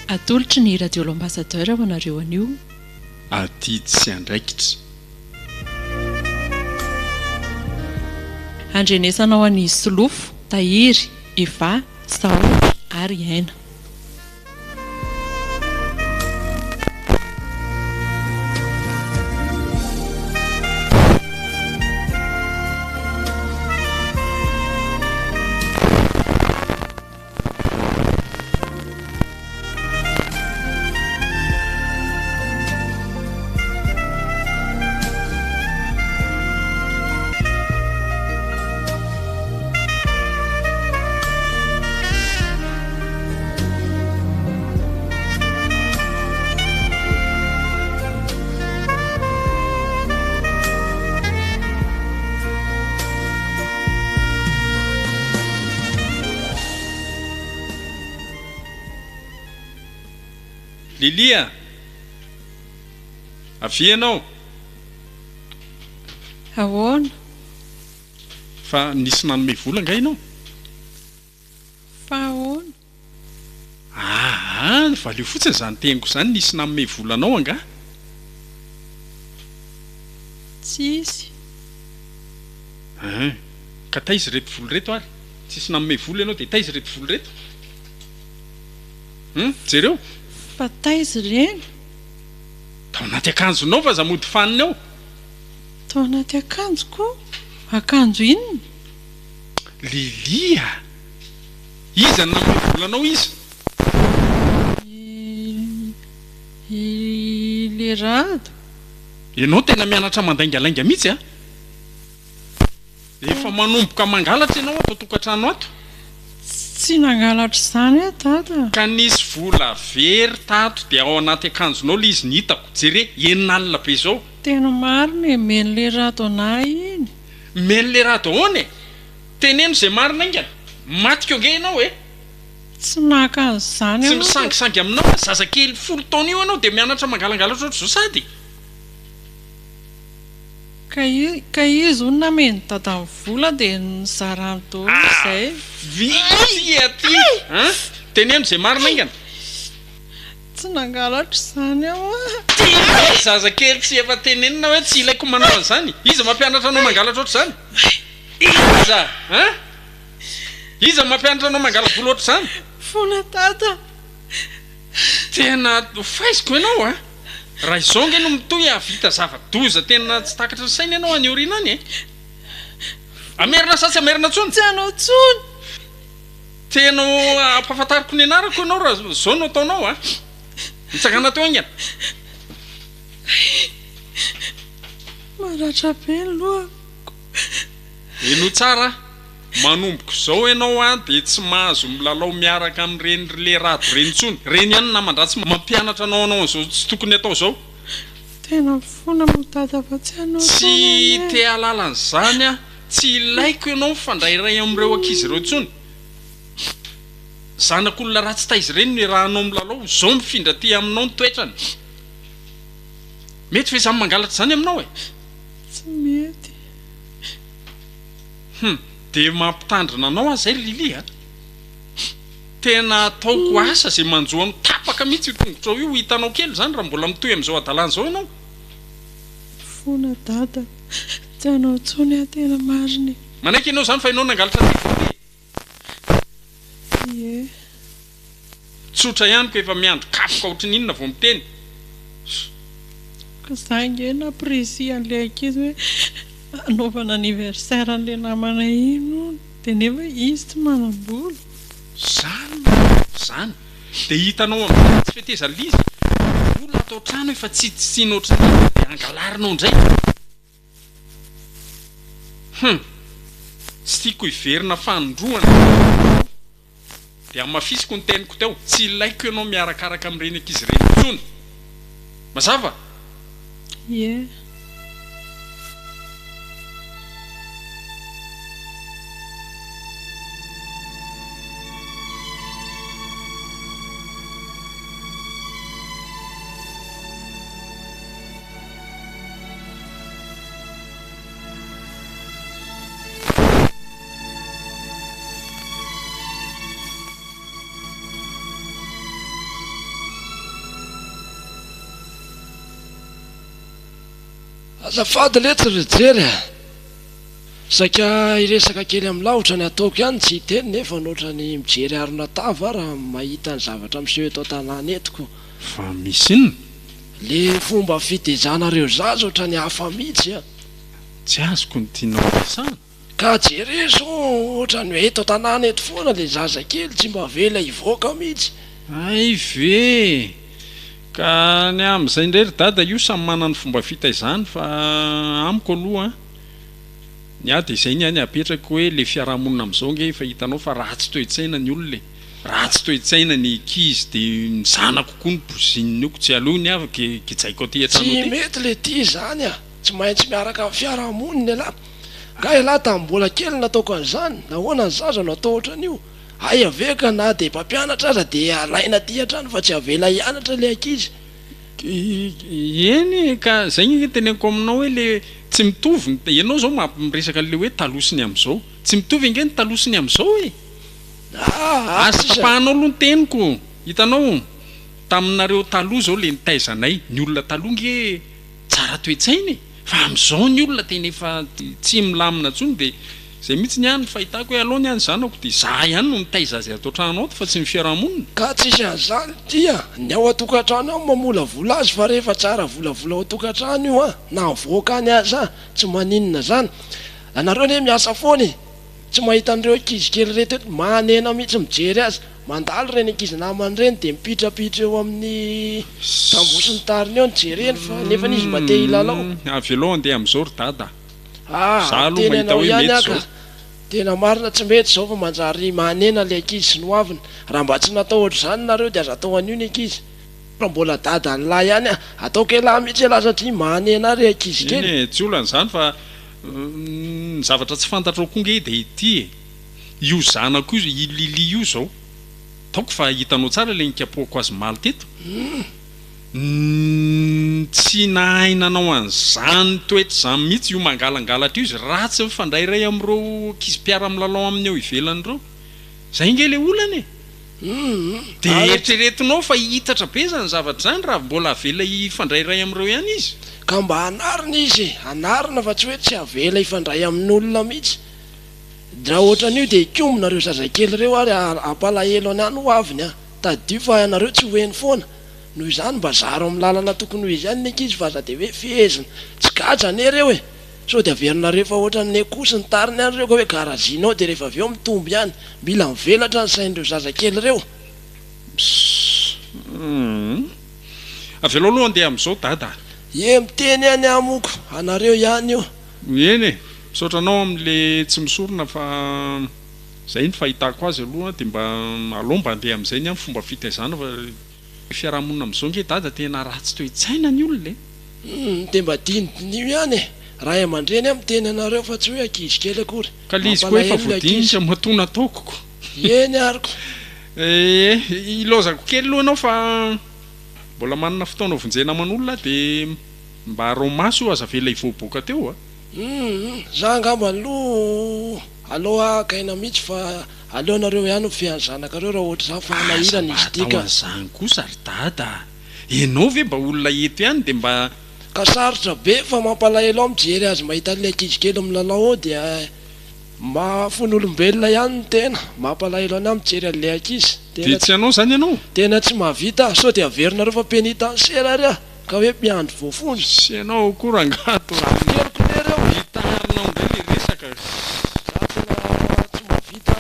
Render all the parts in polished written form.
atolotry ny radio l'ambassadeur ho anareo anio atidy sy andraikitra andrenesanao any Solofo, Tahiry, Eva, Saotra ary Aina. Lilia, avy ianao? Ahoana? Fa nisy nanome vola nga ianao? Fa ahoana? Valeo fotsiny izany teniko izany, nisy nanome volanao anga? Tsisy. Ka taizy reto vola reto ary? Tsisy nanome vola ianao dia taizy reto vola reto? Jereo? Fa taizy ireny? Tao anaty akanjonao fa zamody faniny ao. Tao anaty akanjo koa? Akanjo inona? Lilia, iza nanome volanao izy? Le rado. Ianao tena mianatra mandaingalainga mihitsy a? Efa manomboka mangalatra ianao ato tokantrano ato? Tsy nangalatra izany tata. Ka nisy vola very tato dia ao anaty akanjonao le izy nitako. Jere, enina alina be izao. Tena marina meno le rado anahy iny. Meno le rado ahoana e? Teneno izay marina ingana. Matika nge ianao e? Tsy naka an'izany Tsy ianao. misangisangy aminao, zazakely 10 taona io ianao dia mianatra mangalangalatra ohatr'izao sady. Ka izy ho nameny dadan'ny vola dia nizara daholo izay. Vitsy aty. Teneno izay marina ingana. Tsy nangalatra izany aho. Zazakely tsy efa tenenina hoe tsy ilaiko manao an'izany. Iza mampianatra anao mangalatra ohatr'izany? Iza? Iza mampianatra anao mangala vola ohatr'izany? Fona tata. Tena faiziko ianao raha izao nge no mitoy vita zava-doza tena tsy takatra ny saina ianao any aoriana any e. Amerina sasy amerina tsony. Tsy anao tsony. Tena ampahafantariko ny anarako ianao raha izao no ataonao mitsakana teo ingana. Maratra be ny lohako. Eno tsara manomboka izao ianao dia tsy mahazo milalao miaraka amin'ireny le rado reny tsony. Reny ihany namandratsy mampianatra anao izao tsy tokony atao izao. Tena fona mo tata fa tsy anao tsy te halala an'izany tsy ilaiko ianao mifandray amin'ireo ankizy ireo tsony. Zanak'olona ratsy taizy ireny ny rahanao milalao izao mifindra ty aminao ny toetrany. Mety fa izany mangalatra izany aminao e? Tsy mety. Dia mampitandrina anao azy zay Lilia. Tena ataoko asa izay manjoano tapaka mihitsy io tongotra io hitanao kely izany raha mbola mitoy amin'izao adalana izao ianao. Fona dada, tsy anao tsony tena marina. Manaiky ianao izany fa ianao nangalatra ty vola. Ie. Tsotra ihany ko efa miandro kafoka ohatran'inona vao miteny. Ka za nge napresi an'ilay ankizy hoe anaovana anniversaire an'ilay namana ino dia nefa izy tsy manam-bola. Zany dia hitanao amin'izay tsy fetezana izy. Vola atao trano efa tsy tsitsiana ohatran'inona dia angalarinao indray. Tsy tiako hiverina fanondroana. Dia amafisiko ny teniko teo, tsy ilaiko ianao miarakaraka amin'ireny ankizy ireny intsony. Mazava? Ie. azafady letsirejery saika iresaka kely amin'ny laotra ny ataoko ihany tsy hiteny nefa noatra ny mijery arona tava raha mahita ny zavatra miseho eto an-tanàna etiko fa misy inona le fomba fitezanareo zaza oatra ny hafa mihitsy a tsy azoko ny tianao resana ka jere so ohatra ny hoe eto an-tanàna eto foana le zaza kely tsy mba vela hivoaka mihitsy ay ve ka ny amin'izay ndrery dada io samy manany fomba fitaizany fa amiko aloha ny ady izay ny any apetraka hoe le fiarahamonina amin'izao nge fa hitanao fa ratsy toe-tsaina ny olona ratsy toe-tsaina ny kizy dia ny zanako koa ny bozininy oko tsy aloha ny afaka kijaiko aty an-trano tsy mety le ty zany a tsy maintsy miaraka amin'ny fiarahamonina elahy ka elahy tamin'ny mbola kely nataoko an'izany nahoana ny zaza no atao ohatran'io ay aveka na dia mpampianatra aza dia alaina ty an-trano fa tsy avela hianatra le ankizy eny ka zay ny teneniko aminao hoe le tsy mitovy ianao zao mampiresaka le hoe talosiny amin'izao tsy mitovy inge ny talosiny amin'izao e asa tapahanao aloha ny teniko hitanao taminareo taloha zao le nitaizanay ny olona taloha nge tsara toe-tsainy fa amin'izao ny olona tena efa tsy milamina ntsony dia zay mihitsy ny any fahitako hoe aloha ny any zanako dia za ihany no mitaiza azy ato trano ato fa tsy ny fiarahamonina ka tsisy an'izany tia ny ao atokantrano ao mamolavola azy fa rehefa tsara volavola ao atokantrano io a na voaka any aza tsy maninona zany anareo ne miasa foany tsy mahita an'ireo ankizy kely reto eto manena mihitsy mijery azy mandalo reny ankizy namany reny dia mipitrapitra eo amin'ny tambosiny tariny eo nijereny fa nefa n'izy mba te hilalao avelao andeha amin'izao ry dada tena anao ihany aka tena marina tsy mety zao fa manjary manena le ankizy sy noavina raha mba tsy natao ohatr' izany nareo dia aza atao an'io ny ankizy raha mbola dada ny lahy ihany a ataoko elahy mihitsy elahy satria manena re ankizy kely tsy olan'izany fa ny zavatra tsy fantatrao koa nge dia ity e io zanako io ilili io zao taoko fa hitanao tsara le nikapoako azy maly teto tsy nahainanao an'izany toetra zany mihitsy io mangalangalatra io izy ratsy mifandray ray amin'ireo ankizy-piara milalao amin'ny eo ivelan'ireo zay nge le olana e dia eritreretinao fa hitatra be zany zavatra zany raha mbola avela hifandray ray amin'ireo ihany izy ka mba anarina izy anarina fa tsy hoe tsy avela hifandray amin'olona mihitsy raha ohatran'io dia ikombonareo zazakely ireo ary ampalahelo any any ho aviny a tadio fa anareo tsy hoeny foana noho izany mba zaro amin'ny lalana tokony ho izy ihany ny ankizy fa aza dia hoe fehezina tsy gaja ane reo e so dia averinareo fa ohatran'ny akosy ny tariny any reo ka hoe garazinao dia rehefa avy eo mitombo ihany mila mivelatra ny sain'ireo zazakely ireo avelao aloha andeha amin'izao dada e miteny any amoko anareo ihany io eny e misaotranao amin'le tsy misorona fa zay ny fahitako azy aloha dia mba aloha mba andeha amin'izay ny any fomba fitaizana fa fiarahamonina amin'izao nge dada tena ratsy toe-tsaina ny olona e dia mba dinidinio ihany e raha aman-dreny a miteny anareo fa tsy hoe ankizy kely akory ka le izy koa efa voadinitra matona ataokoko eny ariko ilozako kely aloha anao fa mbola manana fotoana vonjena aman'olona dia mba romaso io aza vela hivoaboaka teo a za angamba aloha aloha akaina mihitsy fa aleonareo ihany fiany zanakareo raha ohatra za fanahirana izy tika zany kosa ry dada enao ve mba olona eto ihany dia mba ka sarotra be fa mampalahelo ao mijery azy mahita le ankizy kely milalao ao dia mafon'olombelona ihany ny tena mampalahelo any mijery an'le ankizy dia tsy anao zany ianao tena tsy mahavita so dia averinareo fa penitany sera ary a ka hoe mpiandro voafony sy anao korangato keriko lereo hitarinao ndray le resaka za tena tsy mahavita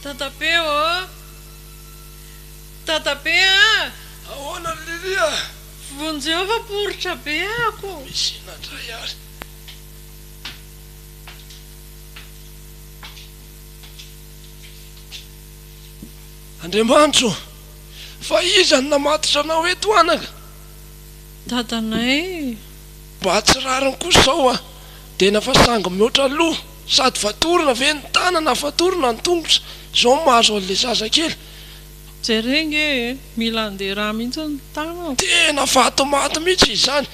Tatabe ô Tatabe a ahoana lilia vonjeo fa poritra be ako misy natray ary Andriamanitro fa iza ny namatitra anao eto anaka Dadanay mba tsy rariny kosa zao a dia nafa sango mihoatra loha sady fatorona ve ny tanana fatorona ny tongotra zao mahazo an'ilay zazakely jerenge mila andeha raha mihitsy ny tanana tena fatomaty mihitsy izany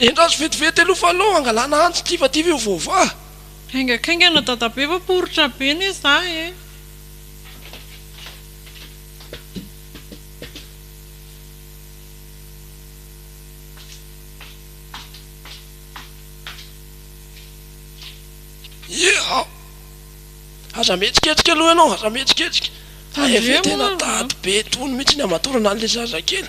endraso vetivety aloha fa aloha angalana antsy tifativa io voava kaingakaingana dadabe fa poritra be ne za aza mihetsiketrika aloha ianao aza mihetsiketrika efa tena tady be tony mihitsy ny amatorana an'ilay zazakely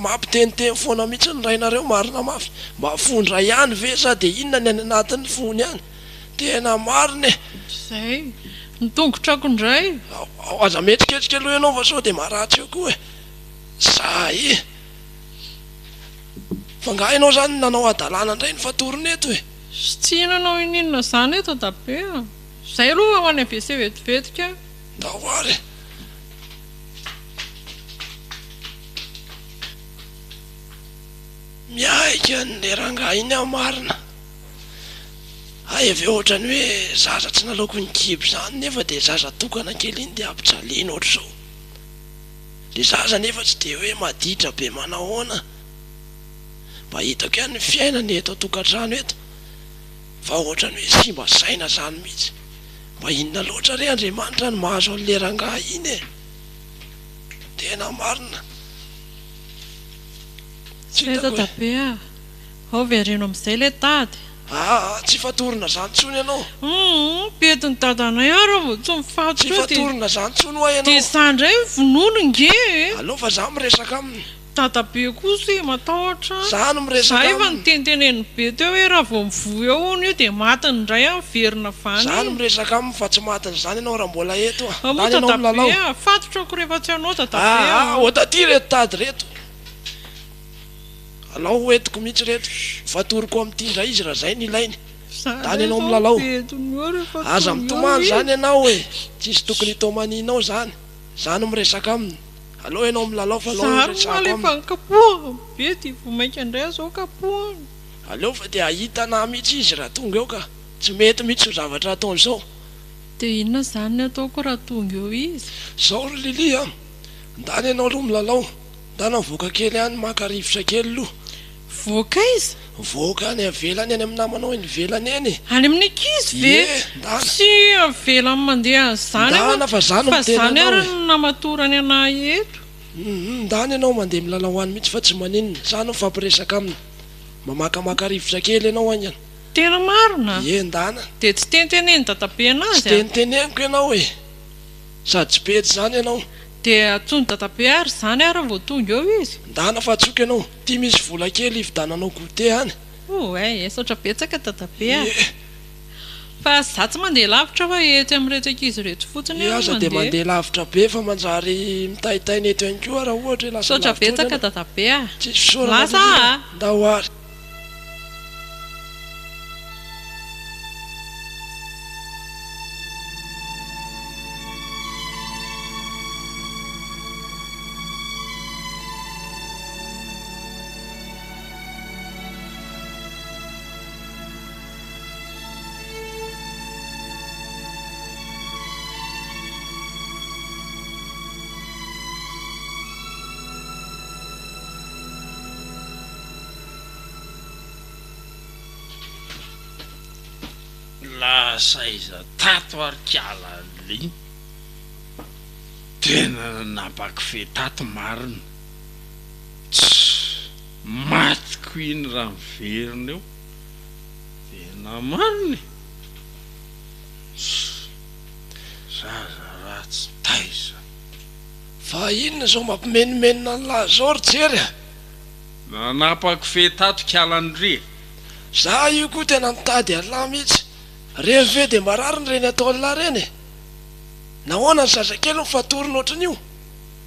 mampiteniteny foana mihitsy ny rainareo marina mafy mba fondra ihany ve sa dia inona ny any anatin'ny fony ihany tena marina zay nitongotrako indray aza mihetsiketrika aloha ianao fa sao dia maratsy eo koa zay fa nga ianao zany nanao adalàna indray ny fatorona eto sy tsy hinanao ininona zany eto dabe zay aloha ho any avese vetivetika dahoary miaika nle rangaha iny aho marina ay ave ohatrany hoe zaza tsy nalaoko ny kibo zany nefa dia zaza tokana kely iny dia ampijaliana ohatr' zao le zaza nefa tsy dia hoe maditra be manahoana mba hitako ihany ny fiainany eto atokantrano eto fa ohatrany hoe sy mba saina zany mihitsy mba inona loatra re Andriamanitra ny mahazo an'le rangaha iny tena marina dadabe ao vereno amin'izay le tady tsy fatorona zany tsony ianao betiny dadanay ara vo tsy mifato tsy fatorona zany tsony ho ianao dia zandray vonono nge aloha fa za miresaka aminy dadabe kosa matahotra zany miresaka za efa nitenteneny be teo hoe raha vo mivoy eo ono io dia matiny indray verina vany zany miresaka aminy fa tsy matiny zany ianao raha mbola eto moa dadabe fatotrako rehefa tsy anao dadabe otaty reto tady reto alao hoentiko mihitsy reto fatoriko amin'ity indray izy raha zay ny ilainy dany ianao milalao aza mitomany zany ianao hoe tsisy tokony hitomaninao zany zany miresaka aminy alao ianao milalao fa kapohana be ty vomaika indray zao kapohana aleo fa dia ahitana mihitsy izy raha tonga eo ka tsy mety mihitsy ho zavatra ataony zao dia inona zany ny ataoko raha tonga eo izy zao ry Lili ndany ianao aloha milalao ndana voaka kely ihany makarivotra kely aloha voaka izy voaka any avelany any amin'ny namanao eny velany eny any amin'ny kizy ve sy avelany mandeha zany fa zany zany ary ny namatorany anahy eto ndany ianao mandeha milalao any mihitsy fa tsy maninona zany ho fampiresaka aminy mamakamakarivotra kely ianao any any tena marina ndana dia tsy tenteneny dadabe anazy tsy teniteneniko ianao sady tsy pety zany ianao dia atsony dadabe ary zany ary vo tonga eo izy ndana fa tsoka ianao tia misy vola kely ividananao gote any saotra betsaka dadabe fa za tsy mandeha lavitra fa etsy amin'iretsaka izy rehetra fotsiny aza dia mandeha lavitra be fa manjary mitahitaina eto ihany koa raha ohatra hoe saotra betsaka dadabe tsisy fisaorana lasa ndahoary saiza tato ary kiala liny tena nabaky fe tato marina matiko iny raha miverina eo tena mariny zaza ratsy taiza fa inona zao mampimenimenina ny lahy zao ry jery napaky fe tato kialan're za io koa tena mitady alahy mihitsy reve dia marariny reny atao lahy reny nahoana ny zazakely ny fatorina ohatrany io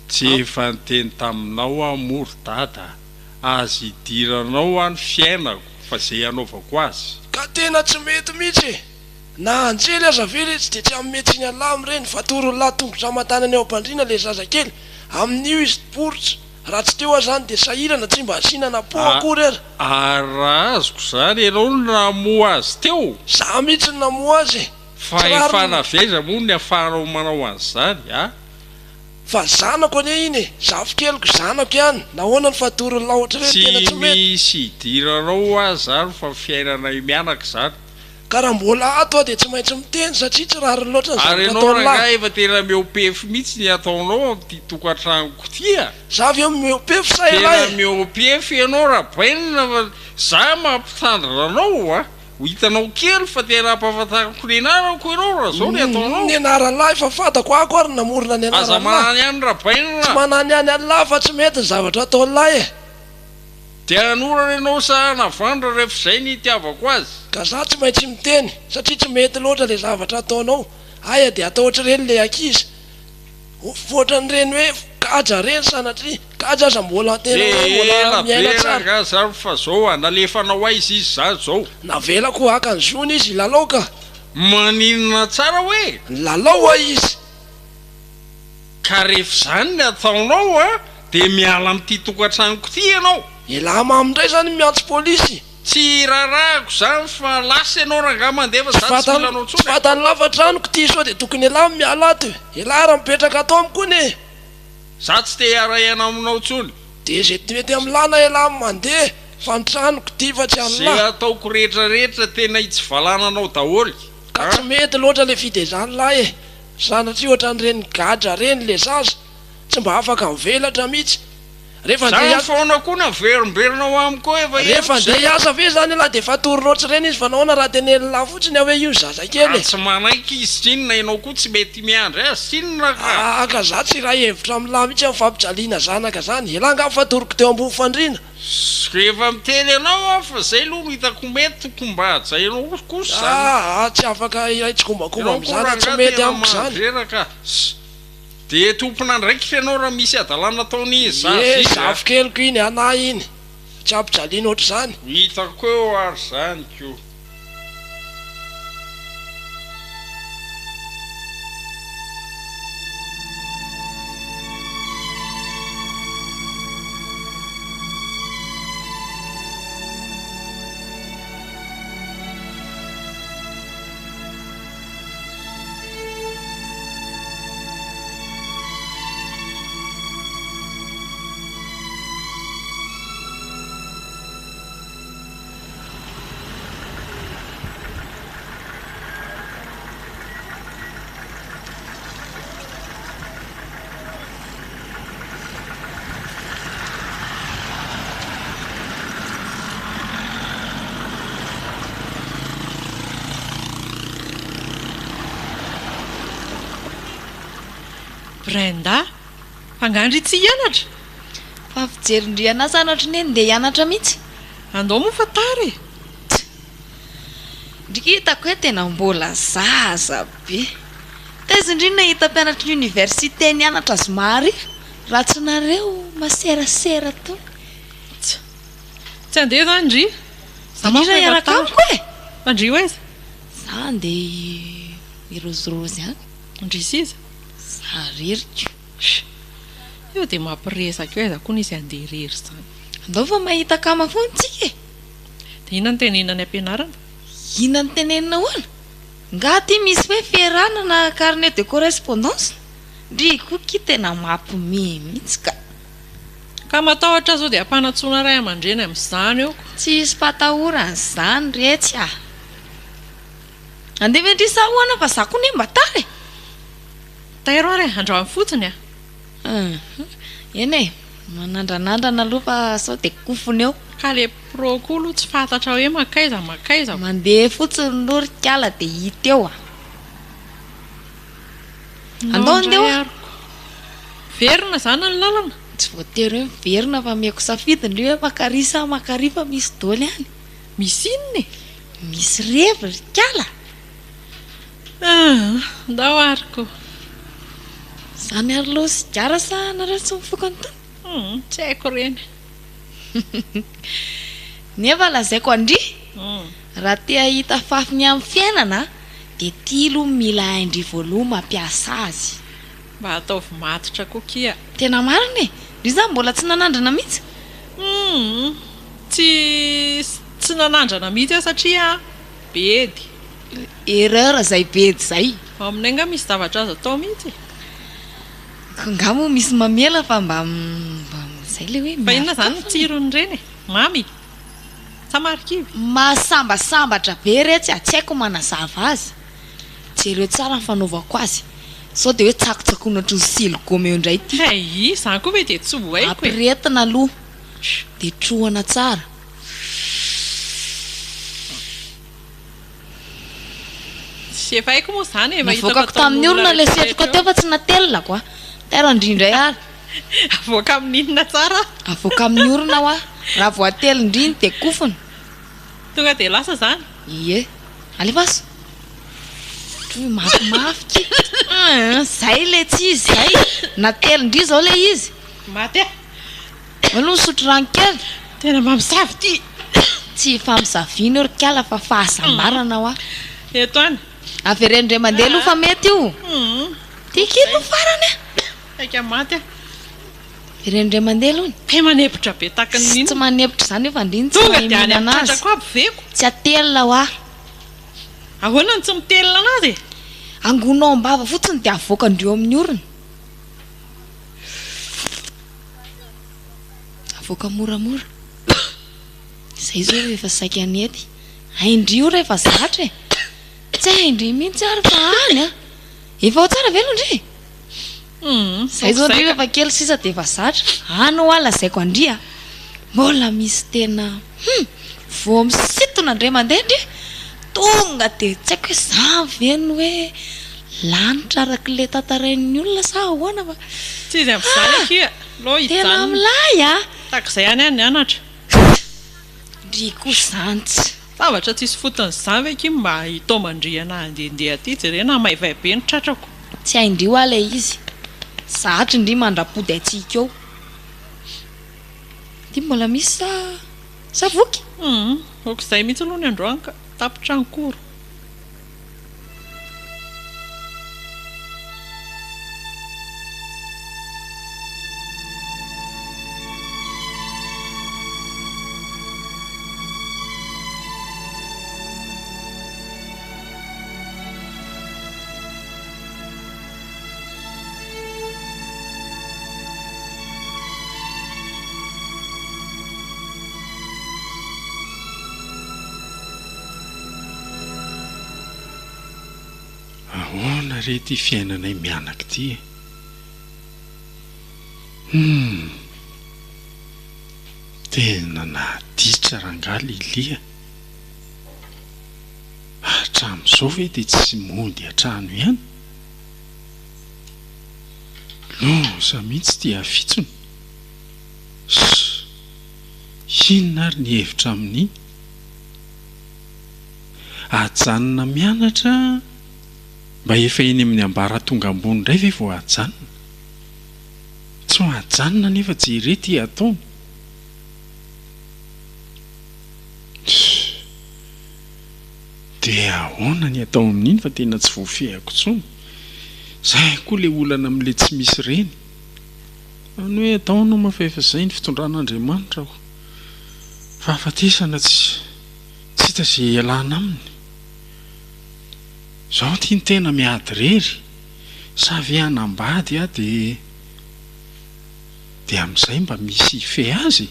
tsy efa nyteny taminao amory dada azy idiranao any fiainako fa zay anaovako azy ka tena tsy mety mihitsy na anjely aza vely tsy dia tsy amymetsy ny alahy am'ireny fatorony lahy tongotra aman-tanany eo am-pandriana le zazakely amin'io izy poritra raha tsy teo aho zany dia sahirana tsy mba asinana po akory era raha azoko zany ianao no namoa azy teo za mihitsy ny namoa azy fa efana veza moa ny afahanao manao azy zany a fa zanako ane iny e zafokeloko zanako ihany nahoana ny fatorony laotra reny tena tsy mety misy idiranao azy zany fa fiainana mianaka zany ka raha mbola ato a dia tsy maintsy miteny satria tsy raha ry loatra ny ary zavatra ianao ataony raha lahy efa tena miopefy mihitsy ny ataonao amty tokantragnoko tia zavy eo miopefy sa tena elahy miopefy ianao raha bainina fa za mampitandranao a ho hitanao kely fa tena ampahafantarako ny anarako ianao raha zao ny ataonao ny anaralahy fa fatako ako ary namorona ny aza anaralahy manany ihany raha bainina tsy manany any anylahy fa tsy mety ny zavatra ataony lahy e dia anorana ianao sahanavandra rehefa izay ny itiavako azy ka za tsy maintsy miteny satria tsy mety loatra le zavatra ataonao aya dia atao oatra reny le ankizy voatrany reny hoe kaja reny sanatria kaja aza mbola tena hoe mbola miaina tsara elaberaka zany fa zao analefanao aizy izy zany zao navela koa aka ny zony izy lalao ka maninona tsara hoe lalao a izy ka rehefa zany ny ataonao a dia miala amity tokantranoko ty ianao ilama amindray zany miantso polisy tsy rarahako zany fa lasa ianao ranga mandefa za tsy milanao tsy fatany lafatranoko ty sao dia tokony elahy miala ato elahy raha mipetraka atao amiko ne za tsy te hiara-iana aminao tsony dia zay mety amilana elahy mandeha fa nitranoko ty fa tsy zay anlahy ataoko rehetrarehetra tena hitsivalananao daholy ka tsy mety loatra le fidezany lahy e sanatria ohatran'ireny gadra reny le zaza tsy mba afaka mivelatra mihitsy rehefa zany faona koa na verimberina amiko efa rehefa ndeha hiasa ve zany lahy dia fatoronotsy reny izy fa nahoana raha tenelina fotsiny hoe io zazakely tsy manaiky izy tsinona ianao koa tsy mety miandry azy tsinona ka aka za tsy raha hevitra amin'lahy mihitsy mifampijaliana zanaka zany elahy nga fatoroko teo ambony fandrina rehefa miteny ianao a fa zay aloha no hitako mety tokomba jainao kosa zany tsy afaka iray tsy kombakomba am'zany tsy mety amiko zany reraka dia tompona ndraikitra ianao raha misy adalana ataon'izy zafokeloko iny anahy iny tsy ampijaliana oatra zany hitako eo ary zany ko Brenda fangandry tsy hianatra fa fijerindriana sanatra ny ndeha hianatra mihitsy andao moa fa tary ndrika hitako hoe tena mbola zaza be tezindrina hita mpianatra université ny anatra zomary raha tsy nareo maserasera to tsy andeha zany ndri za iaraka amiko e andri ho aiza za andeha irozirosy any ndrisy iza zaririko io dia mampiresaka eo aiza koa nisy andeha irery zany andao fa mahita kama foany tsika e dia inona ny tenenany ampianarana ina ny tenenina hoana nga ty misy hoe fiaranana carnet de correspondance ndry koa ki tena mampime mihitsy ka matahotra zao dia ampanatsoana ray aman-dreny amin'izany eo tsy isy mpatahorany zany retsy andeha vendrisa hoana fa za koa ne mba tary tairo ary andraony fotsiny eny e manandranandrana aloha fa sao dia kofony eo ka le prokolo tsy fantatra hoe makaiza mandeha fotsiny lorikala dia hita eo andao andeha verina zany ny lalana tsy voatery hoe miverina fa miako safidy ndre hoe makarisa makarifa misy doly any misy inona e misy revyrikala ndao ariko zany ary loha sy gara sa nareo tsy mifokany to tsy haiko reny nefa lazaiko andry raha tea hita fafiny amin'ny fiainana dia ty aloha mila haindry voaloha mampiasa azy mba ataovy matotra kokia. Tena marina e, ry za mbola tsy nanandrana mihitsy. Tsy nanandrana mihitsy aho satria bedy. Erreur zay bedy zay. Aminay nga misy zavatra azo atao mihitsy. Nga moa misy mamela fa mba zay le hoe fa inona zany ny tsirony reny e? Mamy sa marikivy? Masambasambatra be retsy tsy haiko manazava azy. Jereo tsara ny fanaovako azy. Sao dia hoe tsakotsakoina ohatry ny siligoma eo indray ty. Izany koa ve dia tsy ho haiko e. Ampiretina aloha dia trohana tsara. Sy efa haiko moa izany e. Navoakako tamin'ny olona ilay setroka teo fa tsy natelinako a. Tera indrindray ary. Avoaka amin'inona tsara? Avoaka amin'ny orona ho a. Raha voatelo indrindra dia kofona. Tonga dia lasa zany? Ie. Alefaso. Mafimafy ty. Zay le tsy izy zay. Natelo indrindra zao le izy. Maty e. Aloha sotro rano kely. Tena mamosavy ty. Tsy famisaviana eo kala fa fahasambarana ho a. Eto any. Averendray mandeha aloha fa mety io. Tikino farany e. Aika maty e. Averendray mandeha aloha. Kay manepitra be tahaka ny tsy manepitra zany efa ndriny tsy tonga dia any mahimina amin'ny anazy. tratrako aby veko. Tsy atelina ho a. Ahoana ny tsy mitelina anazy e? Angonao am-bava fotsiny dia avoaka andreo amin'ny orona. Avoaka moramora. Izay zao rehefa saika anety. Haindrio rehefa zatra e. Tsy haindrio mihitsy ary fa any a. Efa ao tsara velo ndre. Izay zao ndrio rehefa kely sisa dia efa zatra. Any ho ala zaiko andria. Mbola misy tena vao misitona indray mandeha ndre. Tonga dia tsy haiko hoe za veno hoe lanitra arak'ilay tantarain'ny olona sa ahoana fa tsy izy amin'izany akia. Lo tena hijanona. milay a. Takizay any any anatra. Ndry koa zany tsy. Zavatra tsisy fotony izany ve ki mba hitaomandriana handehandeha aty jerena maivaibe ny tratrako. Tsy haindrio ala izy. Zatra indri mandrapody atsika eo. Ty mbola misy savoky. Okizay mihitsy aloha ny androany ka tapitra ny koro. Ahoana re ty fiainanay mianaka ty tena naditra rangaly Ilia. Hatramin'izao ve dia tsy mody hatrano ihany. Loza mihitsy ty hafitsony. Inona ary ny hevitra amin'iny? Ajanona mianatra mba efa eny amin'ny ambara tonga ambony indray ve vao ajanona? Tsy ho ajanona nefa jerety ataony. Dia ahoana ny atao amin'iny fa tena tsy voafehako intsony. Zay koa le olana amin'ilay tsy misy reny. Any hoe ataonao mafaefa izay ny fitondran'Andriamanitra ho. Fa afatesana tsy hita izay ialana aminy. Zaho tia ny tena miady rery. Savy hanambady aho dia amin'izay mba misy fe azy.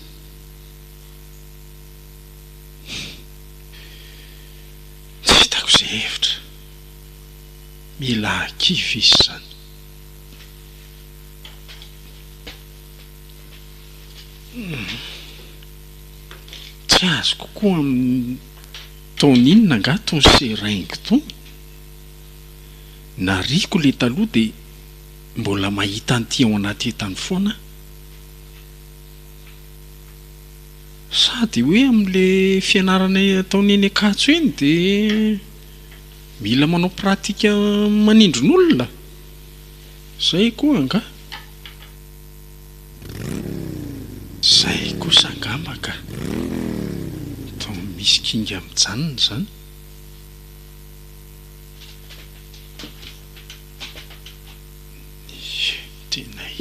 Tsy hitako izay hevitra. Mila akivy izy izany. Tsy azo kokoa amin'ny taoninona nga tony seraingy tony. Nariko le taloha dia mbola mahita an'ity ao anaty entany foana. Sady hoe amin'le fianarana ataony eny Ankatso eny dia mila manao pratika manindron'olona. Zay koa nga. Zay kosa angamba ka. Tao misy kinga mijanona zany.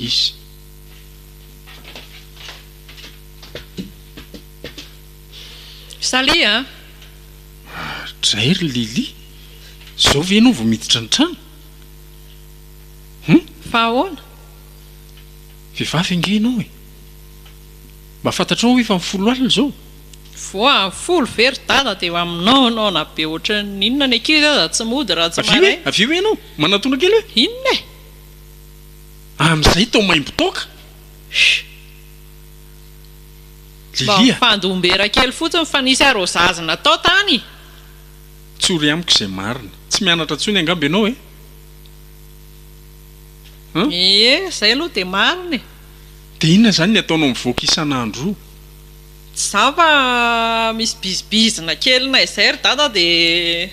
izy. Salia Zay ry Lily, zao ve ianao vao miditra ny trano? fa ahoana? Vehivavy ange ianao e. Mba fantatrao hoe efa mifolo alina zao. Voa folo very dada dia aminao na be ohatry ny inona ny ankizy aza tsy mody raha tsy maray. Avy hoe ianao manatona kely hoe Inona e? amin'izay tao maimbotoaka. Mba Lilia, fandombera kely fotsiny fa nisy arozazina tao tany. tsory amiko izay marina. Tsy mianatra tsony angamba ianao e. Zay aloha dia marina e. Dia inona zany ny ataonao mivoaka isan'andro? Tsy za fa misy bizibizina kely na izay ry dada dia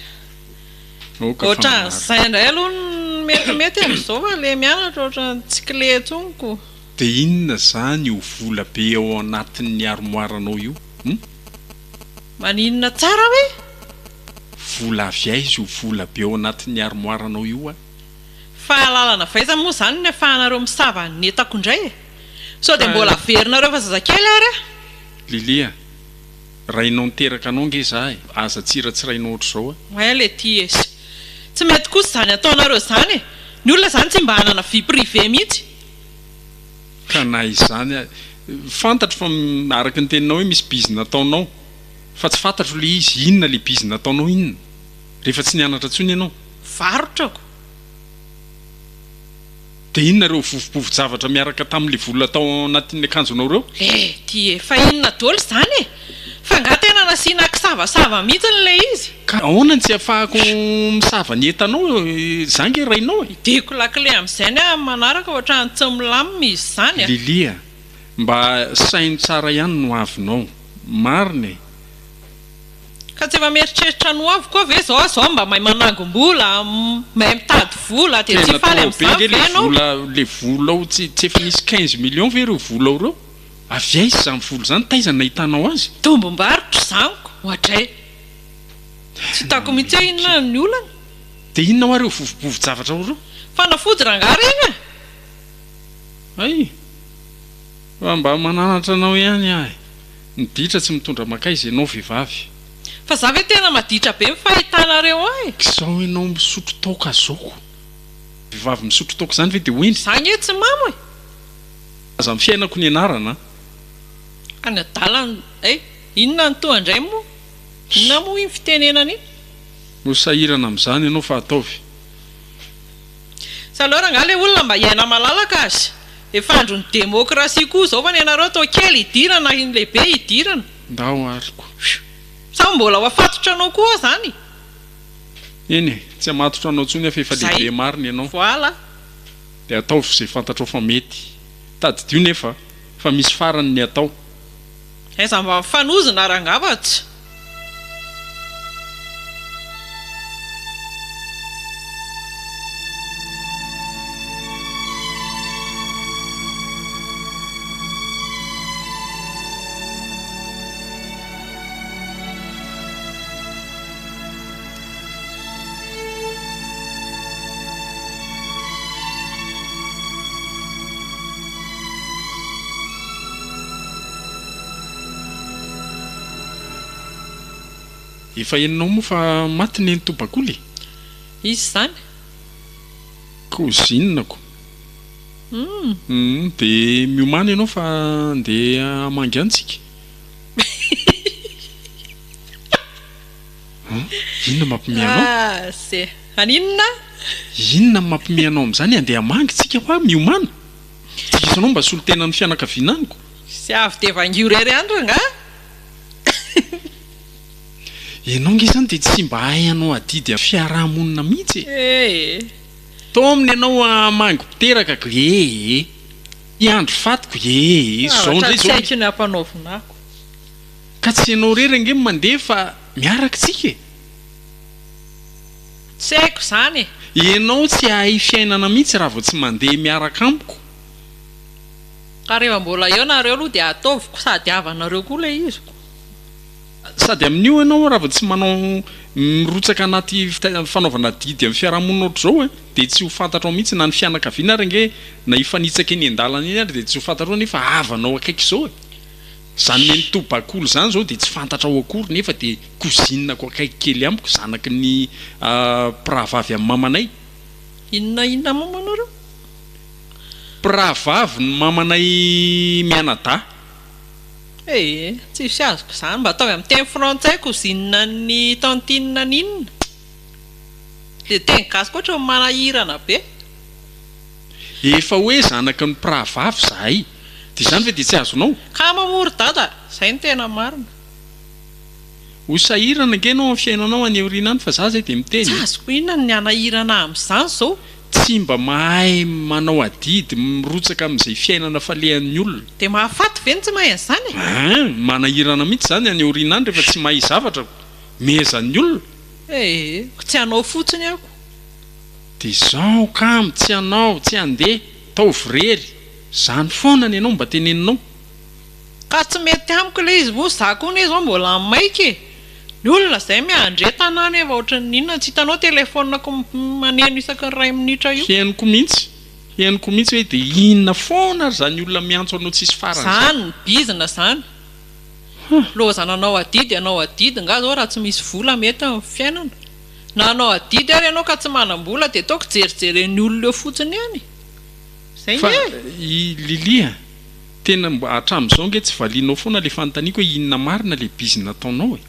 ohatran'izay indray aloha ny metimety amin'izao fa le mianatra ohatran'ny tsy clé tsoniko. Dia inona zany io vola be ao anatin'ny armoiranao io? Maninona tsara hoe? Vola avy aiza io vola be ao anatin'ny armoiranao io a? Fahalalana vaiza moa zany ny afahanareo misava ny entako indray e. Sao dia mbola averinareo fa zazakely ary a? Lilia, rainao niteraka anao nge za e. Aza tsiratsirainao ohatr'izao a. Oe le ty esy. Tsy mety kosa zany ataonareo zany e. Ny olona zany tsy mba hanana vie privé mihitsy. Ka na izany fantatro fa araka ny teninao hoe misy bizina ataonao, fa tsy fantatro le izy inona le bizina ataonao inona rehefa tsy nianatra tsony ianao. Varotrako. Dia inona reo vovopovon-javatra miaraka tamin'le vola tao anatin'ny akanjonao reo? Le ty e, fa inona daholo zany e? Fa nga tena nasiana kisavasava mihitsy le izy. Ka ahoana ny tsy ahafahako misava ny entanao zany nge rainao e? Idiko lakile amin'izay ny manaraka ohatran'ny tsy milamina izy zany a. Lilia, mba sainy tsara ihany no avinao. Marina e. Ka tsy efa mieritreritra no avy koa ve zao mba mahay manangom-bola, mahay mitady vola dia tsy faly amin'izany ve ianao? Le vola ao tsy efa nisy 15 millions ve reo vola ao reo? Avy aiza izany vola zany taiza nahitanao azy? Tombom-barotra zaniko ohatray. Tsy hitako mihitsy hoe inona ny olana. Dia inona ho areo vovopovon-javatra ao reo? Fanafody rangaha reny e. Ay, fa mba mananatra anao ihany ahy. Ny ditra tsy mitondra makaiza ianao vehivavy. Fa za ve tena maditra be mifahitanareo ahy. Sao ianao misotro toaka zao. Vehivavy misotro toaka zany ve dia hoendry? Zany e tsy mamo e. Aza amin'ny fiainako ny anarana. Any adalana inona ny toa indray moa? Inona moa iny fitenenana iny? No sahirana amin'izany ianao fa ataovy. Sa alora nga le olona mba hiaina malalaka azy. Efa andron'ny demokrasia koa zao fa ny anareo tao kely hidirana iny lehibe hidirana. Ndao ariko. Sa mbola ho afatotra anao koa zany? Eny e, tsy hamatotra anao tsony fa efa lehibe marina ianao. Voilà. Dia ataovy izay fantatrao fa mety. Tadidio nefa fa misy farany ny atao. Aiza mba mifanozona rangavatsa. Efa henonao moa fa maty ny tobakoly. Izy zany? Kozinako. Dia miomana ianao fa andeha hamangy antsika. Inona mampimianao? Se aninona? Inona mampimianao amin'izany andeha hamangy tsika fa miomana? Tisanao mba solo tena ny fianakaviananiko. Sy avy dia vangio rery andro nga? Ianao nge zany dia tsy mba hay anao adidy fiarahamonina mihitsy e. Tao aminy ianao hamangy piteraka ko iandro fatiko zao ndray zao. Tsy haiko ny ampanaovinako. Ka tsy ianao rery ange mandeha fa miaraka tsika e. Tsy haiko zany e. Ianao tsy hay fiainana mihitsy raha vao tsy mandeha miaraka amiko. Ka rehefa mbola eo nareo aloha dia ataoviko sady avanareo koa ilay iziko. sady amin'io ianao raha vao tsy manao mirotsaka anaty fanaovana didy amin'ny fiarahamonina ohatr'izao dia tsy ho fantatrao mihitsy na ny fianakaviana ary nge na hifanitsaka eny an-dalana eny ary dia tsy ho fantatrao nefa avanao akaiky izao zany me nitobakolo zany zao dia tsy fantatrao akory nefa dia kozinako akaiky kely amiko zanaky ny piravavy amin'ny mamanay. Inona mamanao reo? Piravavy ny mamanay mianada. Tsy sy azoko izany mba ataovy amin'ny teny frantsay kozinina ny tantinina ninona dia teny gasy koatra manahirana be. Efa hoe zanaky ny piravavy zahay dia izany ve dia tsy azonao? Ka mamory dada izay ny tena marina. Ho sahirana nge anao amin'ny fiainanao any aoriana any fa za zay dia miteny. Tsy azoko inona ny anahirana amin'izany zao. Tsy mba mahay manao adidy mirotsaka amin'izay fiainana falehan'ny olona dia mahafaty ve ny tsy mahay an'izany? Manahirana mihitsy zany any aoriana any rehefa tsy mahay zavatra mezan'ny olona. Tsy hanao fotsiny ako. Dia izao kamo tsy hanao tsy handeha tao virery zany foana ny ianao mba teneninao. Ka tsy mety amiko ilay izy moa za koa ne izao mbola maika ny olona izay miandre tanàna efa ohatran'ny inona tsy hitanao telefonako maneno isaky ny 2 minitra io. Henoko mihitsy hoe dia inona foana ary zany olona miantso anao tsisy farany zany bizina zany. Lozana anao adidy nga zao raha tsy misy vola mety amin'ny fiainana na anao adidy ary ianao ka tsy manam-bola dia taoko jerijeren'ny olona eo fotsiny any. Zay fa Lilia tena hatramin'izao nge tsy valianao foana le fanontaniako hoe inona marina le bizina ataonao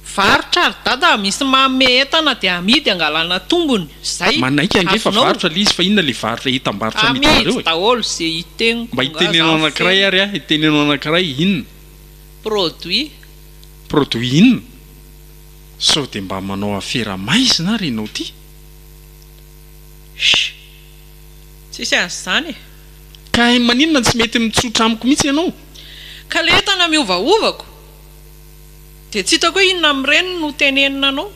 varotra ary dada misy manome entana dia amidy angalana tombony zay manaika nge fa varotra le izy fa inona le varotra hitam-barotra amidy daholo zay hiteniko mba hitenenao anankiray ary hitenenao anankiray inona produit inona sao dia mba manao afera maizina ary ianao ty tsisy an'izany ka maninona tsy mety mitsotra amiko mihitsy ianao ka le entana miovaovako dia tsy hitako hoe inona amin'ireny no tenenina anao.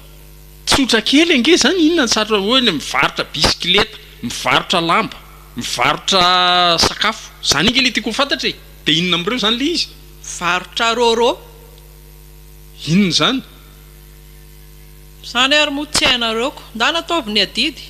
Tsotra kely ange zany inona satra hoe mivarotra bisikileta mivarotra lamba mivarotra sakafo zany nge le tiako ho fantatra dia inona amin'ireo zany le izy varotra roro inona zany izany ary moa tsy hainareoko nda nataovy ny adidy.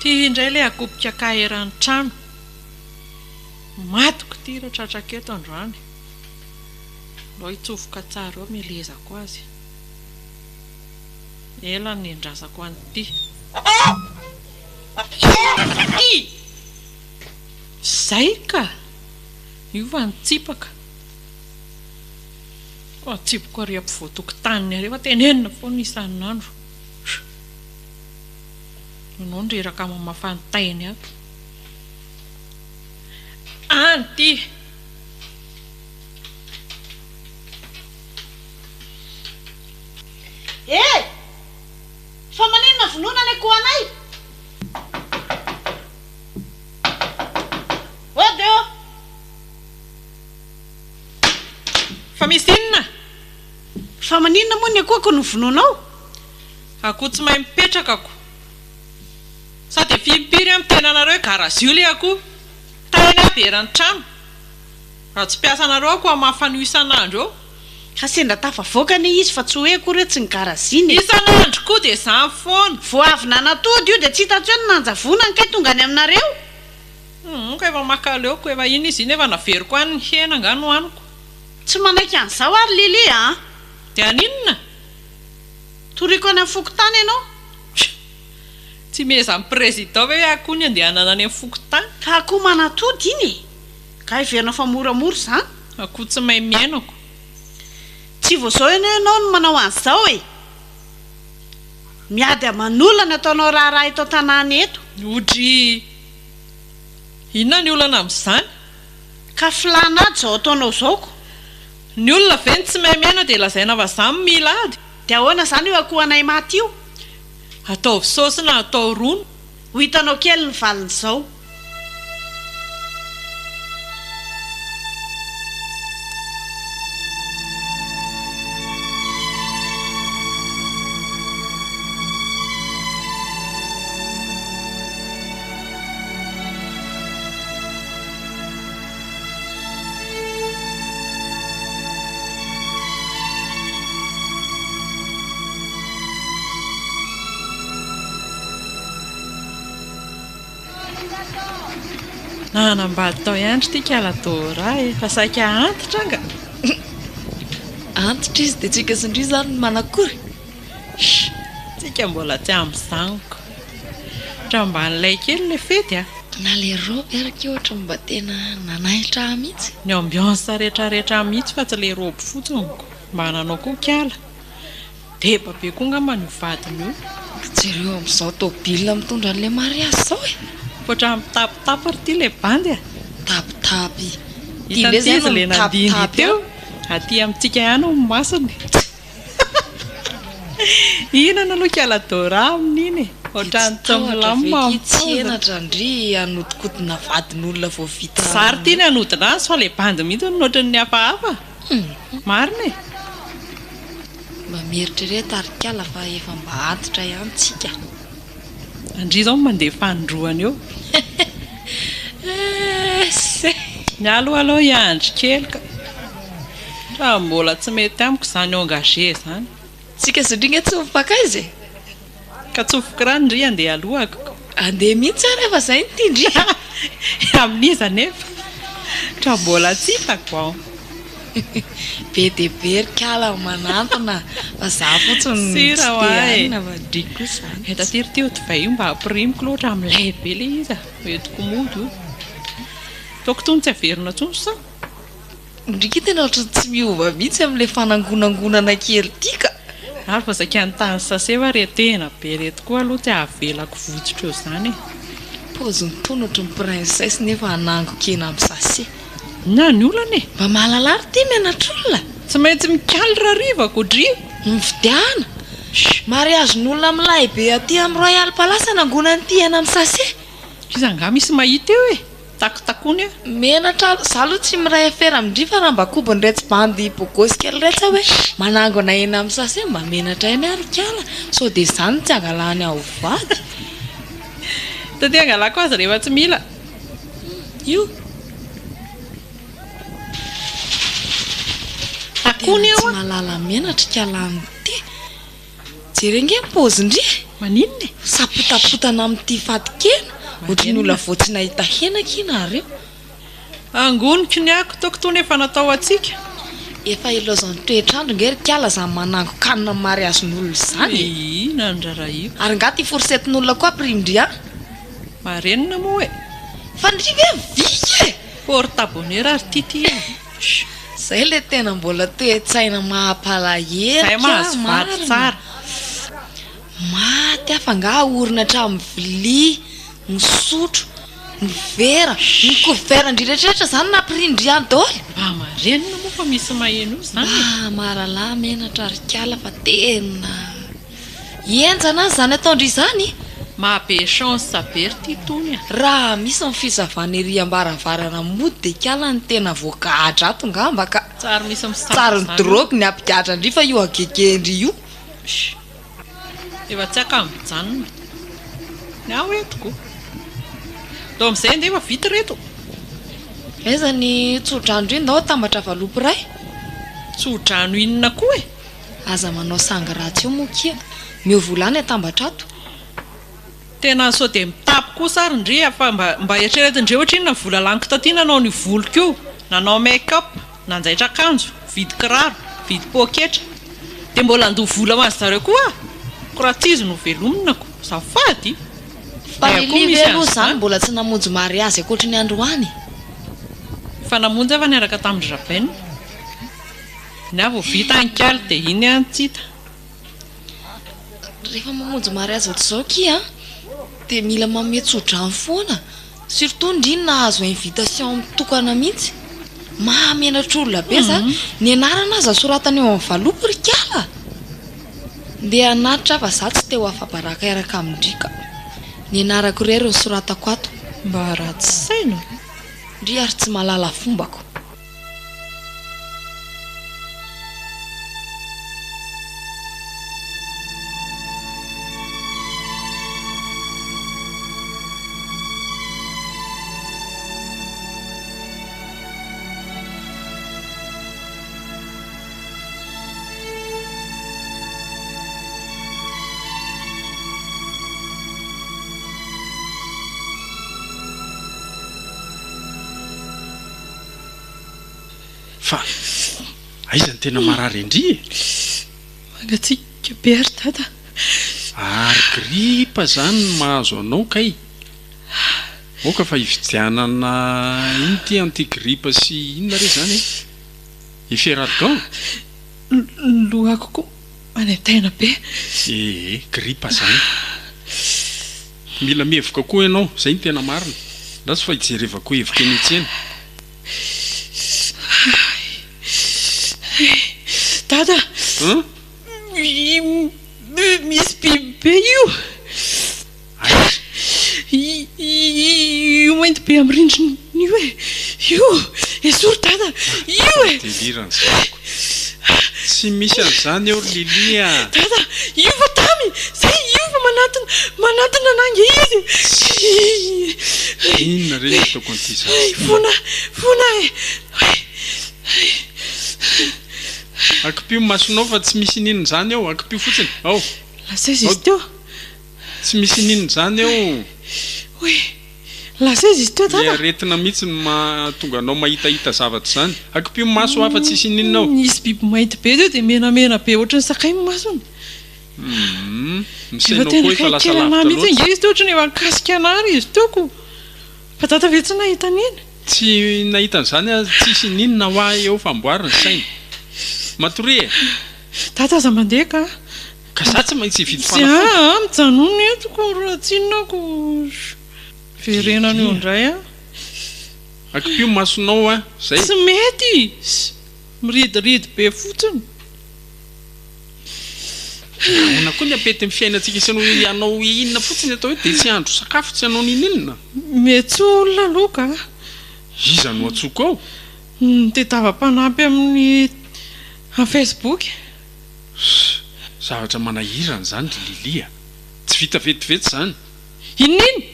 Ty indray ilay akopika kaheran'ny trano matoko ty ireo tratraketo androany mba hitsofoka tsara eo melezako azy ela ny endrazako an'ity zay ka iova ny tsipaka tsipoko ary ampivoatokotany ary efa tenenina foana isan'andro anao ndreraka mamafantahiny ato anty fa maninona vonona ny akoho anay odeo fa misy inona fa maninona moa ny akohako no vononao akoho tsy mahay mipetraka ako sady fimpiry amin'ny tenanareo garazio le akoho tainy aberany trano raha tsy piasanareo ako amafano isan'andro eo ka sendra tafavoaka ny izy fa tsy hoe akory hoe tsy ny garaziny isan'andro koa dia zany foana voavina natody io dia tsy hitatso hoe ny nanjavonany kay tonga any aminareo ka efa makaleoko efa iny izy iny efa naveriko any ny hena nga no aniko tsy manaiky an'izao ary Lili dia aninona toriko any amin'ny fokotany ianao tsy meza amin'ny président hoe akoho ny andehanana any amin'ny fokotany ka akoho manatody iny ka iverinao fa moramora zany akoho tsy mahay miainako tsy voazao ianao no manao an'izao miady aman'olona ny ataonao raharaha eto tanàna eto odry inona ny olana amin'izany ka filana ady zao ataonao zaoko ny olona veny tsy mahay miaina dia lazaina vazamy milady dia ahoana izany io akohanay maty io ataovy saosina atao rono ho hitanao kely ny valin'izao nanambady tao ihany tia kaladora efa saika antitra anga antitra izy dia tsika sindry zany manakory tsika mbola tsy amin'izaniko raha mba nilay kely le fety na le roby araka ohatra mba tena nanahitra mihitsy ny ambiance rehetrarehetra mihitsy fa tsy le roby fotsonyko mba nanao koa kiala deba be koa ngamba ny vadiny io jereo amin'izao tobila mitondra n'le mariazy zao foatra mitapitapy ry ty le bandy tapitapy hitan'izy le nandiny teo aty amintsika ihany ny masiny inana aloha kaladora amin'iny ohatrany tsy enatra ndry anotokotina vadin'olona vao vita zary ty ny anodina azy fa le bandy mihitsy nohatran'ny ny hafahafa marina mba mieritrereta ary kala fa efa mba antitra ihany tsika andry zao mandeha fandroany eo ny aloaloha iandry kely ka raha mbola tsy mety amiko izany engagé zany tsika sindringa tsy mifaka izy ka tsofoka raha ndry andeha alohako andeha mihitsy ary efa izay nytindry amin'iza nefa raha mbola tsy hitako ao be dia bery kala manantona fa za fotsiny vadriko izany eta tiryteo divay io mba hampirimiko loatra amin'ilay be le izy hoentiko mody io taoko tony tsy averina tsony sa ndrika tena ohatra tsy miova mihitsy amin'ilay fanangonangonana kely tika ary fa zaka ny tany saseva re tena be reto koa aloha tsy ahavelako votsitra eo zany paoziny tony ohatra ny princesse nefa anango kena amin'ny sase na ny olana mba mahalalary ty mianatr'olona tsy maintsy mikaly rarivako dri mividiana mariazy n'olona milay be aty amin'ny royal palace nangonany ty ana amin'ny sase izy anga misy mahita eo takotakony menatra za aloha tsy miray afera amindry fa raha mba kobony retsy bandy bogosy kely retsy hoe manango na ena amin'ny sase mba menatra eny ary kala so dia izany tsy angalany ao vady taty angalako azy rehefa tsy mila io akony eo tsy malala menatra kalany ty jerenge mpozindry maninona sapotapotana amin'ity fatykena ohatrany olona vo tsy nahita henaka inareo angoniko ny ako taoko tony efa natao atsika efa ilozany toetrandro ngery kala zany manango kanina mariazin'olona izany ina ndrara io ary nga ty forsetin'olona koa primindry a marenina moa hoe fa ndry ve vika portabonera ary tity zay le tena mbola toe-tsaina mahampalahera zay mahazo vady tsara maty afa nga orina hatramin'ny vilia ny sotro ny vera ny kovera ndrirehetrrehetra zany nampirindry any daoly mba marenina moa fa misy maheno io zany maralay menatra ary kala fa tena enjana azy zany ataondry izany mahabe chance sabery ty tony raha misy ny fizavana ery ambaravarana mody dia kala ny tena voakahatra ato ngamba ka tsary misy tsary ny drogy ny ampigatra ndry fa io agegendry io efa tsy aka mijanona ny aho etiko do amin'izay nde efa vita reto aiza ny tsodrandro iny dao tambatra valopy ray tsodrano inona koa aza manao sanga ratsy eo mokia miovolany atambatra ato tena so dia mitapy koa sary ndry fa mba eritreretindre ohatra iny na vola laniko taty nanao ny voloko io nanao make-up nanjaitra akanjo vidy kiraro vidy poketra dia mbola andoha vola ho azy zareo koa koraha tsy izy no velominako zafady fa lilive aloha zany mbola tsy namonjy mariazy akoatra ny androany fa namonjy efa niaraka tamin'ny rabaina ny avo vita ankaly dia iny any tsita rehefa mamonjy mariazy ohatr'izao kia dia mila mametsodrano foana surtout ndriny nahazo invitation mitokana mihitsy mahamenatra olona be za ny anarana aza soratany eo amin'ny valoporikala dia anatitra fa za tsy teo afabaraka eraka amindrika ny anarako irery ny soratako ato mba ratsy saina ndry ary tsy malala fombako. fa aizany tena marary indri mangatsika be ary dada ary gripa zany no mahazo anao kay oka fa hividianana iny ty antigripa sy inona re zany iferargan lohako koa manentaina be gripa zany mila mihevoka koa ianao zay ny tena marina rasy fa hijerevako hevoka eny etsena dada misy biby be io mainty be amin'ny rindrina io io esory dada io delirany zako tsy misy an'izany eo lilia dada io fa tamy zay io fa manatona nangy izy inona reny ataoko an'ity za fona akipio masonao fa tsy misy ninona zany eo akipio fotsiny ao lasa izy izy teo tsy misy ninona zany eo oe lasa izy izy teo le aretina mihitsy mahatonga anao mahitahita zavatra zany akipio maso hafa tsy isy ninona ao nisy biby mainty be teo dia menamena be ohatrany sakay masony misainao koa efa lasa lavitra loatra izy teo ohatrany efa nikasika anary izy teoko fa data ve tsy nahita nina tsy nahitan'izany tsy isy ninona ho ahy eo famboariny saina matory data aza mandeha ka za tsy maintsy vidy mijanona etoko rahatsinako verenana eo indray akipio masonao zay tsy mety miridiridy be fotsiny ona koa ny apety my fiainantsika isanao anao inona fotsiny atao hoe dia tsy andro sakafo tsy anao nininona mety olona loka iza no atsoko ao dia dava-panampy amin'ny Facebook zavatra manahirana zany ry lilia tsy vita vetivety zany inona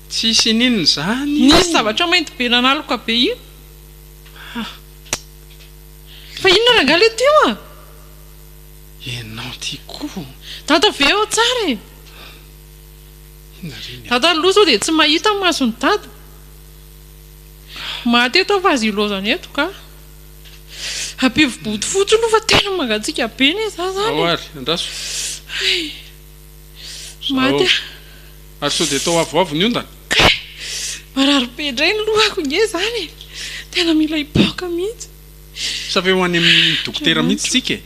tsy isy ninona zany nisy zavatra mainty be nanaloka be io fa inona rangale teo enao ty koa dada ve eo tsara dada loso dia tsy mahita masony dada mateto fa azy ilozany eto ka ampivobody fotsy aloha fa tena mangatsika be ny za zany ary andraso maty ary sao dia atao avoavo ny ondana marary be indray ny lohako nge zany tena mila hipoaka mihitsy sa ve ho any amin'ny dokotera mihitsy tsika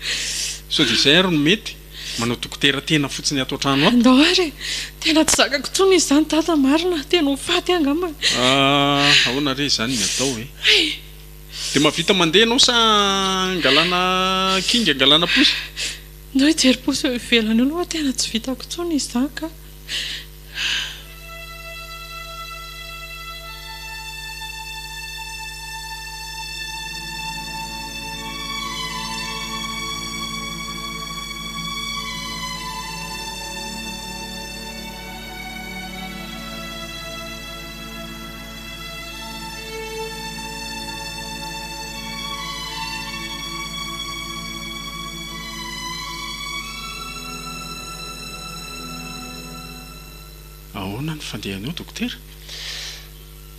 sao dia izay ary no mety manao dokotera tena fotsiny ato trano ao andao ary tena tsy zakako tsony izy zany dada marina tena ho faty angamba ahoana re zany ny atao dia mavita mandeha anao sa angalana kinga angalana posy ndao hijery-posy eo ivelany eo aloha tena tsy vitako tsony izy zany ka ahoana ny fandehany eo dokotera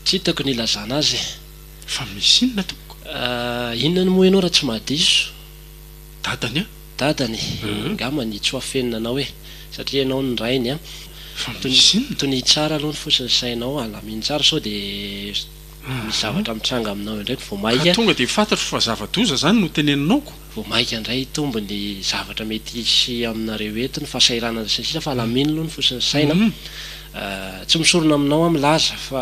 tsy hitako ny ilazana azy fa misy inona toko inona ny moa ianao raha tsy mahadiso dadany dadany ngamany tsy hoafenina anao hoe satria ianao ny rainy fa misy inona tony tsara aloha ny fosiny sainao alaminy tsara sao dia misy zavatra mitranga aminao indraiky vao maika tonga dia fantatro fa zava-doza zany no teneninaoko vao maika indray tombony zavatra mety isy aminareo etony fa sairanana sasisa fa alaminy aloha ny fosiny saina tsy misorona aminao milaza fa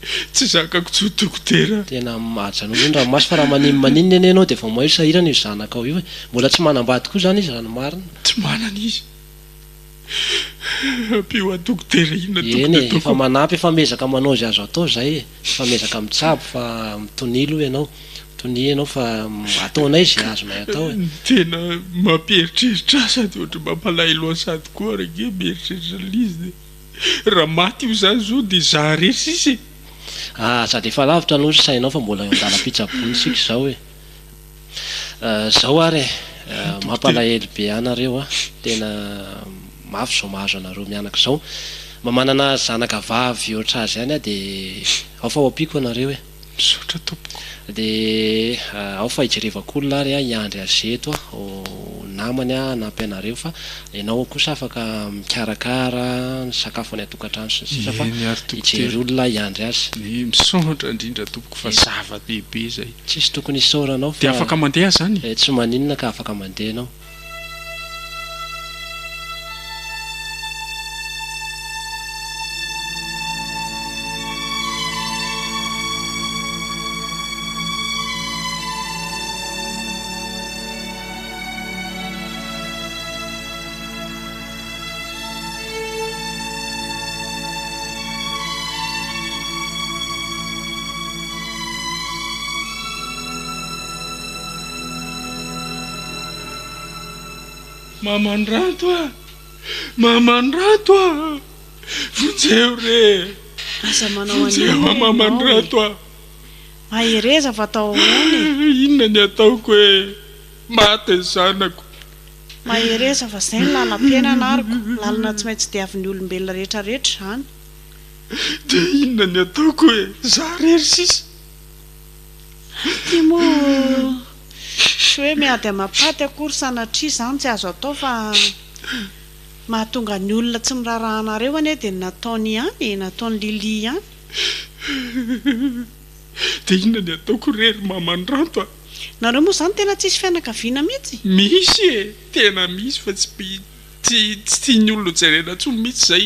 tsy zakako tso dokotera. tena mahajanao eny raha masy fa raha maninny eny ianao dia efa mahay sahirana io zanakao io e mbola tsy manambady koa zany izy rano marina tsy manana izy ampio a dokotera inona eny e efa manampy efa mezaka manao zy azo atao zay e efa mezaka mitsabo fa mitonilo ianao tony ianao fa ataonay zay azo may atao e tena mampieritreritra sady ohatra mampalay loha sady koa rake mieritreritra lizy de raha maty io zany zao de za rery sisy sady efa lavitra no sainao fa mbola andala-pitsabony sika zao e zao ary mampalahelo be anareo a tena mafy zao mahazo anareo mianaka zao mamanana zanaka vavy ohatra azy ihany a de ao fa ho ampiko anareo e misaotra tompoko de ao fa hijerevak'olona ary a hiandry azeto a namany a nampianareo fa ianao kosa afaka mikarakara ny sakafo any atokantrano sy ny sisa fa hijery olona hiandry azy misaotra indrindra tompoko fa zava-dehibe zay tsisy tokony isaoranao de afaka mandeha zany tsy maninona ka afaka mandeha anao Mamandrato vonjeo re asa manao vonjeo mamandrato mahereza fa atao any inona ny ataoko hoe maty ny zanako mahereza fa zay ny lalam-piainana ariko lalana tsy maintsy diavin'ny olombelona rehetrarehetra zany de inona ny ataoko hoe za rery sisa ty moa sy hoe miady amapaty akory sanatria zany tsy azo atao fa mahatonga ny olona tsy mirarahanareo any dia nataony ihany nataony lili ihany de inona ny ataoko rery mamandrato nareo moa zany tena tsisy fianakaviana mihitsy misy e tena misy fa tsy tiany olona jerena tso mihitsy zay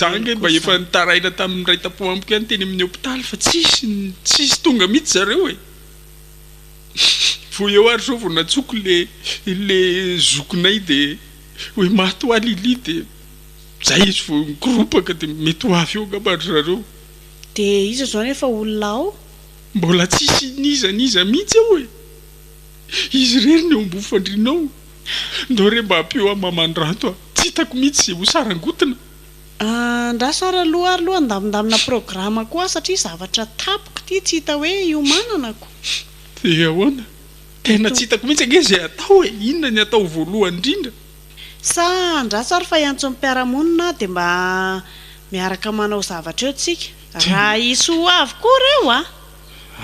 zange mba efa nitaraina tamin'ny ray tapo amiko ihany teny amin'ny hôpitaly fa tsisy tonga mihitsy zareo e vo eo ary zao vo natsoko le zokonay de hoe maty ho alili de zay izy vo nikoropaka de mety ho avy eo angambadry zareo de iza zao nefa olona ao mbola tsisy nizaniza mihitsy eo e izy rery ny eo ambo fandrinao ndao re mba ampio a mamandrato tsy hitako mihitsy zay ho sarangotina ndra sara aloha ary loha andamindamina programa koa satria zavatra tapoko ty tsy hita hoe iomananako de ahoana tena tsy hitako mihitsy ange zay atao e inona ny atao voalohany indrindra sa andrasary fa iantso mpiaramonina de mba miaraka manao zavatra eo tsika raha iso avy koa reo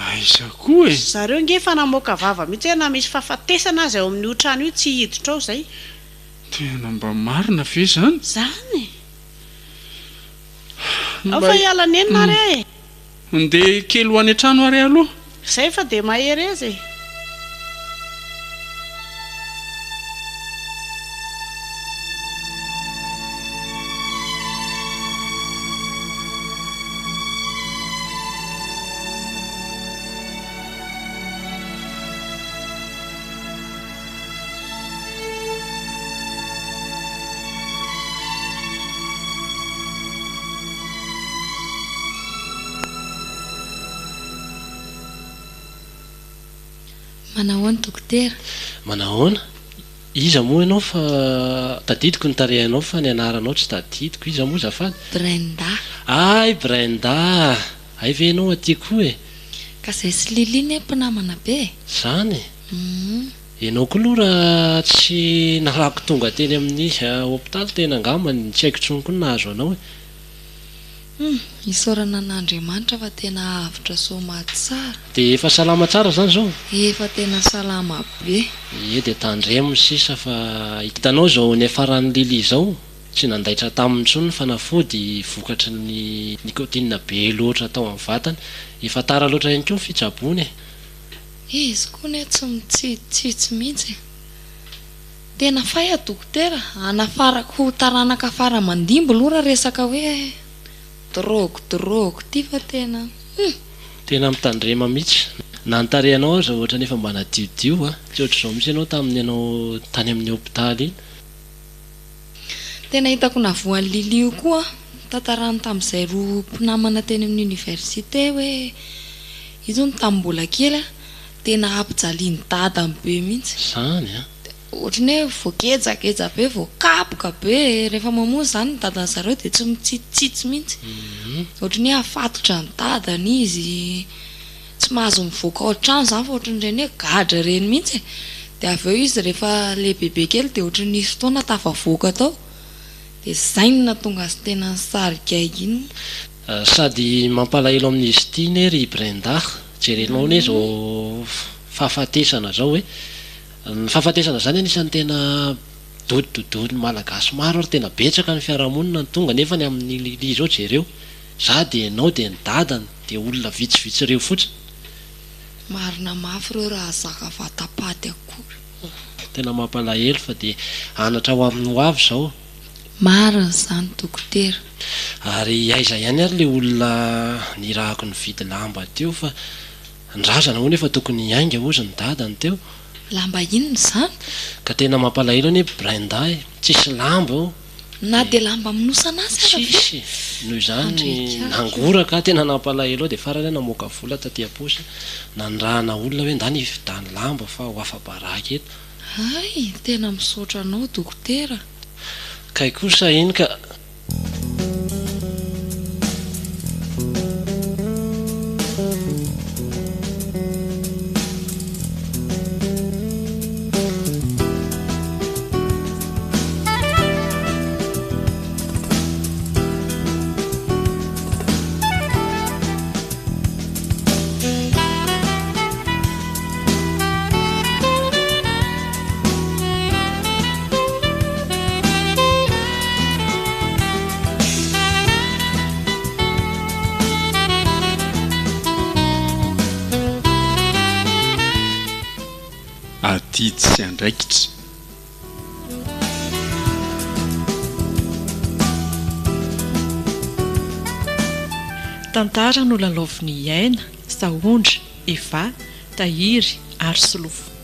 aiza koa e zareo nge fa namoaka vava mihitsy na misy fahafatesana azy ao amin'ny otrano io tsy hiditra ao zay tena mba marina ve zany zany ao fa hialana enina re ndeha kely ho any an-trano are aloha zay fa de mahereza e manahoana dokotera manahoana iza moa ianao fa tadidiko ny tarehanao fa ny anaranao tsy tadidiko iza moa zafady Brenda ay Brenda ay ve ianao aty koa e ka zay sy liliny mpinamana be zany ianao koa aloha raha tsy nalako tonga teny amin'ny hôpitaly tena angambany tsy haiko tsony koa nahazo anao e isorana n'Andriamanitra fa tena avitra somaty tsara de efa salama tsara zany zao efa tena salama be de tandremo sisa fa hitanao zao ny afaran'ny lili zao tsy nandaitra taminy tsony fa nafody vokatry ny nikotina be loatra tao amin'ny vatany efa tara loatra ihany koa ny fitsabony izy koa ne tsy mitsitsitsy mihitsy tena faya dokotera anafarako taranaka fara mandimbo loha raha resaka hoe drogo ty fa tena tena mitandrema mihitsy na ntarehanao aza ohatra nefa mba nadiodio tsy ohatr'izao misy ianao tamin'ny ianao tany amin'ny hôpitaly iny tena hitako navoan'ny lilio koa tantarany tamin'izay roa mpinamana teny amin'ny université hoe izy ny tamin'ny mbola kely tena ampijaliany dadany be mihitsy zany ohatrany hoe voagejageja be voakapoka be rehefa mamoa zany ny dadany zareo dia tsy mitsitsitsy mihitsy ohatrany hoe afatotra ny dadany izy tsy mahazo mivoaka ao trano zany fa ohatran'ireny hoe gadra reny mihitsy dia avy eo izy rehefa lehibebe kely dia ohatran'ny nisy fotoana tafavoaka tao dia zay no natonga azy tena sarigay iny sady mampalahelo amin'izy ity ne ry Brenda jerenao ne zao fahafatesana zao hoe ny fahafatesana zany anisan'ny tena dodidodony malagasy maro ary tena betsaka ny fiarahamonina ny tonga nefa ny amin'ny lili zao jereo za dia ianao dia ny dadany dia olona vitsivitsy ireo fotsiny marina mafy reo raha zaka vatapaty akory tena mampalahelo fa dia anatra ho amin'ny ho avy zao marina zany dokotera ary aiza ihany ary le olona nirahako ny vidy lamba teo fa nrazana ho nefa tokony hainga ozy ny dadany teo lamba inona zany ka tena mampalahelo ny Brenda tsisy lamba ao na dia lamba minosana azy tsisy noho izany nangoraka tena nampalahelo ao dia farany namoaka vola taty aposy nanrahana olona hoe nda nividany lamba fa ho afa-baraky eto ay tena misaotra anao dokotera kay kosa iny ka adidy sy andraikitra tantara no lalaovin'ny iaina sahondra eva tahiry ary solofo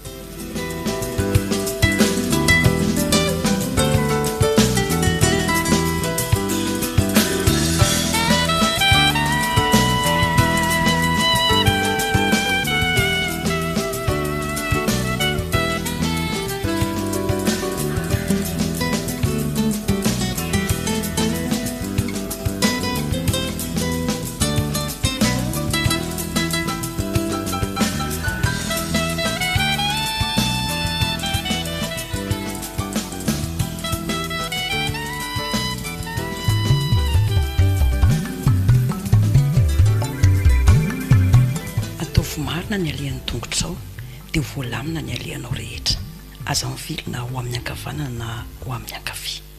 marina ny alian'ny tongotra zao dia ho voalamina ny alianao rehetra aza mivilona ho amin'ny ankavanana na ho amin'ny ankavia